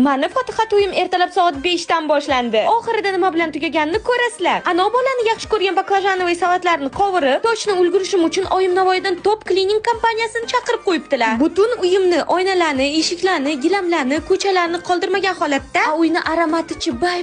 Mana Fotiha to'yim ertalab soat 5 dan boshlandi. Oxirida nima bilan tugaganini ko'rasizlar. Ana bolani yaxshi ko'rgan baklajanovoy salatlarni qovurib, toshni ulgurishim uchun oyim Navoiydan Top Cleaning kompaniyasini chaqirib qo'yibdilar. Butun uyimni, oynalarni, eshiklarni, gilamlarni, ko'chalarni qoldirmagan holatda uyni aromatichi bay.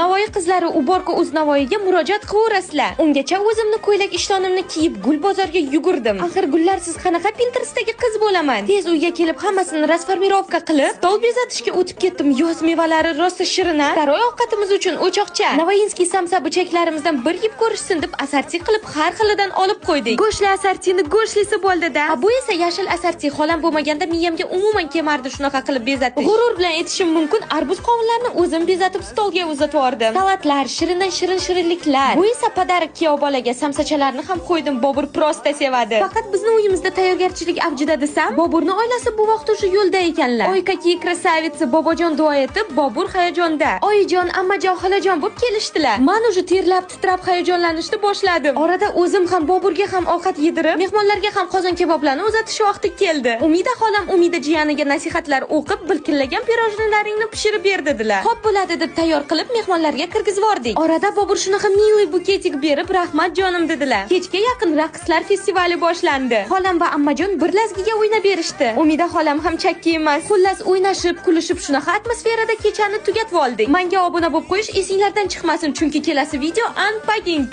Navoiy qizlari Uborko uz Navoiyga murojaat qilaverasizlar. Ungacha o'zimni ko'ylak ishtonimni kiyib gul bozorga yugurdim. Axir gullarsiz qanaqa Pinterestdagi qiz bo'laman? Tez uyga kelib hammasini rasformirovka qilib, stol bezatishga o'tib ketdim. Yoz mevalari rosa shirin-a. Saroy ovqatimiz uchun o'choqcha. Navoiyinskiy samsa burchaklarimizdan bir yeb ko'rishsin deb assorti qilib har xilidan olib qo'ydik. Go'shtli assortini go'shtlisi bo'ldi-da. Bu esa yashil assorti. Xolam bo'lmaganda miyamga umuman kemardi shunaqa qilib bezatdik. G'urur bilan aytishim mumkin, arbuz qovunlarni o'zim bezatib stolga uzatib yubordim. Salatlar, shirindan shirinliklar. Bu esa padarik kuyov bolaga samsachalarni ham qo'ydim. Bobur prosta sevadi. Faqat bizni uyimizda tayyorgarchilik avjida desam, Boburning oilasi bu vaqt o'sha yo'lda ekanlar. Oy какие красавицы, bobojon duo etib, Bobur hayajonda. Oyijon, ammajon, xolajon bo'lib kelishdilar. Men уже terlab, titrab hayajonlanishni boshladim. Orada o'zim ham Boburga ham ovqat yedirib, mehmonlarga ham qozon keboblarni uzatish vaqti keldi. Umida xolam Umida jiyaniga nasihatlar o'qib, bilkillagan pirojnilaringni pishirib ber dedilar. Xo'p bo'ladi deb tayyor qilib mehmonlarga kirgizib yubordik. Orada Bobur shunaqa mili buketik berib, rahmat jonim dedilar. Kechga yaqin raqslar festivali boshlandi. Xolam va ammajon bir lazgiga o'ynab berishdi. Umida xolam ham chakki emas. Xullas o'ynashib, kulishib shunaqa atmosferada kechani tugatib oldik. Menga obuna bo'lib qo'yish esinglardan chiqmasin, chunki kelasi video unpacking.